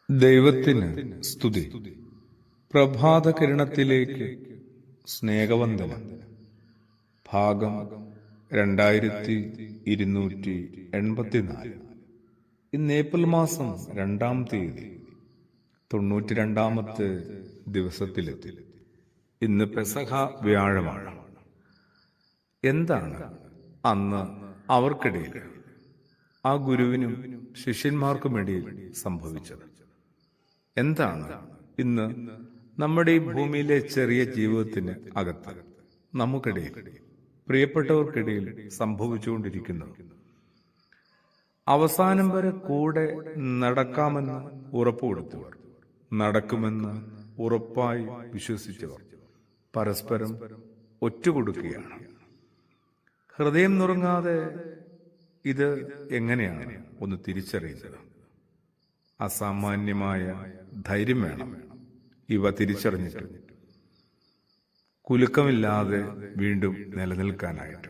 ദൈവത്തിന് സ്തുതി. പ്രഭാത കിരണത്തിലേക്ക് സ്നേഹവന്ദനം. ഭാഗം 2284. ഇന്ന് ഏപ്രിൽ മാസം 2-ാം തീയതി, 92-ാമത്തെ ദിവസത്തിലെത്തി. ഇന്ന് പെസഹ വ്യാഴമാണ്. എന്താണ് അന്ന് അവർക്കിടയിൽ, ആ ഗുരുവിനും ശിഷ്യന്മാർക്കുമിടയിൽ സംഭവിച്ചത്? എന്താണ് ഇന്ന് നമ്മുടെ ഈ ഭൂമിയിലെ ചെറിയ ജീവിതത്തിന് അകത്ത് നമുക്കിടയിൽ, പ്രിയപ്പെട്ടവർക്കിടയിൽ സംഭവിച്ചുകൊണ്ടിരിക്കുന്നത്? അവസാനം വരെ കൂടെ നടക്കാമെന്ന് ഉറപ്പുകൊടുത്തവർ, നടക്കുമെന്ന് ഉറപ്പായി വിശ്വസിച്ചവർ പരസ്പരം ഒറ്റുകൊടുക്കുകയാണ്. ഹൃദയം നുറുങ്ങാതെ ഇത് എങ്ങനെയാണ് ഒന്ന് തിരിച്ചറിയുന്നത്? അസാമാന്യമായ ധൈര്യം വേണം ഇവ തിരിച്ചറിഞ്ഞിട്ട് കുലുക്കമില്ലാതെ വീണ്ടും നിലനിൽക്കാനായിട്ട്.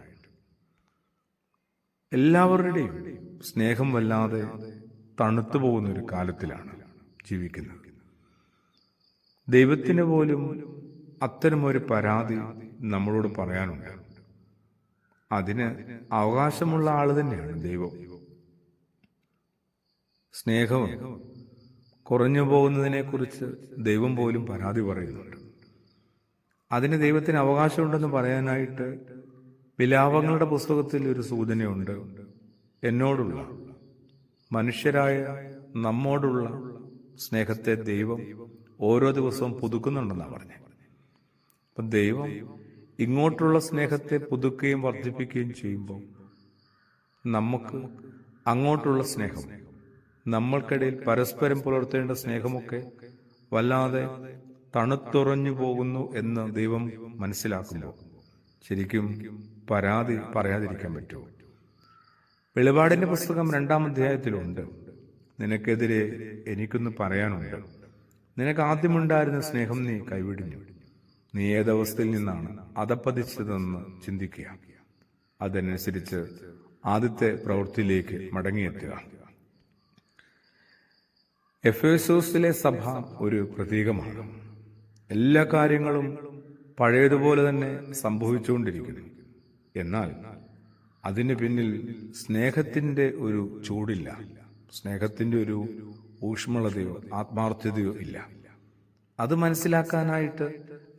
എല്ലാവരുടെയും സ്നേഹം വല്ലാതെ തണുത്തു പോകുന്ന ഒരു കാലത്തിലാണ് ജീവിക്കുന്നത്. ദൈവത്തിന് പോലും അത്തരമൊരു പരാതി നമ്മളോട് പറയാനുണ്ട്. അതിന് അവകാശമുള്ള ആള് തന്നെയാണ് ദൈവം. സ്നേഹവും കുറഞ്ഞു പോകുന്നതിനെ കുറിച്ച് ദൈവം പോലും പരാതി പറയുന്നുണ്ട്. അതിന് ദൈവത്തിന് അവകാശമുണ്ടെന്ന് പറയാനായിട്ട് വിലാപങ്ങളുടെ പുസ്തകത്തിൽ ഒരു സൂചനയുണ്ട്. എന്നോടുള്ള, മനുഷ്യരായ നമ്മോടുള്ള സ്നേഹത്തെ ദൈവം ഓരോ ദിവസവും പുതുക്കുന്നുണ്ടെന്നാണ് പറഞ്ഞത്. അപ്പൊ ദൈവം ഇങ്ങോട്ടുള്ള സ്നേഹത്തെ പുതുക്കുകയും വർദ്ധിപ്പിക്കുകയും ചെയ്യുമ്പോൾ നമുക്ക് അങ്ങോട്ടുള്ള സ്നേഹം, നമ്മൾക്കിടയിൽ പരസ്പരം പുലർത്തേണ്ട സ്നേഹമൊക്കെ വല്ലാതെ തണുത്തുറഞ്ഞു പോകുന്നു എന്ന് ദൈവം മനസ്സിലാക്കുമ്പോൾ ശരിക്കും പരാതി പറയാതിരിക്കാൻ പറ്റുമോ? വെളിപാടിന്റെ പുസ്തകം 2-ാം അധ്യായത്തിലുണ്ട്, നിനക്കെതിരെ എനിക്കൊന്ന് പറയാനുണ്ട്. നിനക്ക് ആദ്യമുണ്ടായിരുന്ന സ്നേഹം നീ കൈവിടിഞ്ഞു. നീ ഏതവസ്ഥയിൽ നിന്നാണ് അധപ്പതിച്ചതെന്ന് ചിന്തിക്കുക. അതനുസരിച്ച് ആദ്യത്തെ പ്രവൃത്തിയിലേക്ക് മടങ്ങിയെത്തുക. എഫേസോസിലെ സഭ ഒരു പ്രതീകമാണ്. എല്ലാ കാര്യങ്ങളും പഴയതുപോലെ തന്നെ സംഭവിച്ചുകൊണ്ടിരിക്കുന്നു. എന്നാൽ അതിന് പിന്നിൽ സ്നേഹത്തിന്റെ ഒരു ചൂടില്ല, സ്നേഹത്തിന്റെ ഒരു ഊഷ്മളതയോ ആത്മാർത്ഥതയോ ഇല്ല. അത് മനസ്സിലാക്കാനായിട്ട്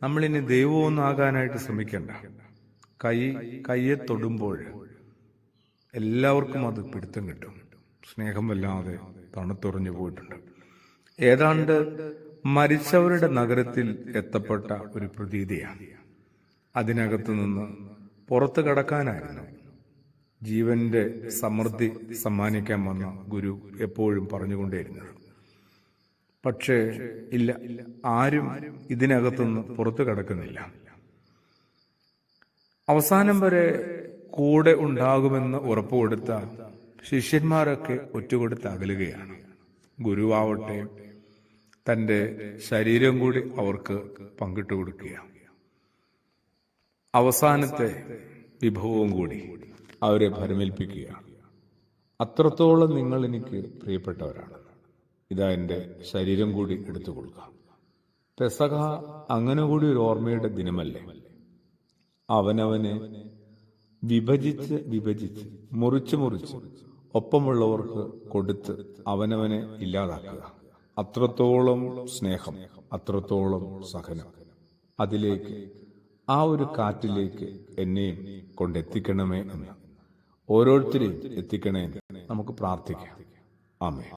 നമ്മളിനി ദൈവമൊന്നും ആകാനായിട്ട് ശ്രമിക്കണ്ട. കയ്യെ തൊടുമ്പോൾ എല്ലാവർക്കും അത് പിടുത്തം കിട്ടും. സ്നേഹം വല്ലാതെ തണുത്തുറഞ്ഞു പോയിട്ടുണ്ട്. ഏതാണ്ട് മരിച്ചവരുടെ നഗരത്തിൽ എത്തപ്പെട്ട ഒരു പ്രതീതിയാണ്. അതിനകത്തു നിന്ന് പുറത്തു കടക്കാനായിരുന്നു ജീവന്റെ സമൃദ്ധി സമ്മാനിക്കാൻ വന്ന ഗുരു എപ്പോഴും പറഞ്ഞുകൊണ്ടേയിരുന്നത്. പക്ഷേ ഇല്ല, ആരും ഇതിനകത്തുനിന്ന് പുറത്തു കടക്കുന്നില്ല. അവസാനം വരെ കൂടെ ഉണ്ടാകുമെന്ന് ഉറപ്പുകൊടുത്ത ശിഷ്യന്മാരൊക്കെ ഒറ്റുകൊടുത്ത് അകലുകയാണ്. ഗുരുവാവട്ടെ തന്റെ ശരീരം കൂടി അവർക്ക് പങ്കിട്ടു കൊടുക്കുകയാണ്. അവസാനത്തെ വിഭവവും കൂടി അവരെ ഭരമേൽപ്പിക്കുകയാണ്. അത്രത്തോളം നിങ്ങൾ എനിക്ക് പ്രിയപ്പെട്ടവരാണ്, ഇതാ എൻ്റെ ശരീരം കൂടി എടുത്തുകൊള്ളുക. പെസഹ അങ്ങനെ കൂടി ഒരു ഓർമ്മയുടെ ദിനമല്ലേ? അവനവനെ വിഭജിച്ച് മുറിച്ച് ഒപ്പമുള്ളവർക്ക് കൊടുത്ത് അവനവനെ ഇല്ലാതാക്കുക. അത്രത്തോളം സ്നേഹം, അത്രത്തോളം സഹനം. അതിലേക്ക്, ആ ഒരു കാറ്റിലേക്ക് എന്നെയും കൊണ്ടെത്തിക്കണമേ എന്ന്, ഓരോരുത്തരെയും എത്തിക്കണേ എന്ന് നമുക്ക് പ്രാർത്ഥിക്കാം. ആമേൻ.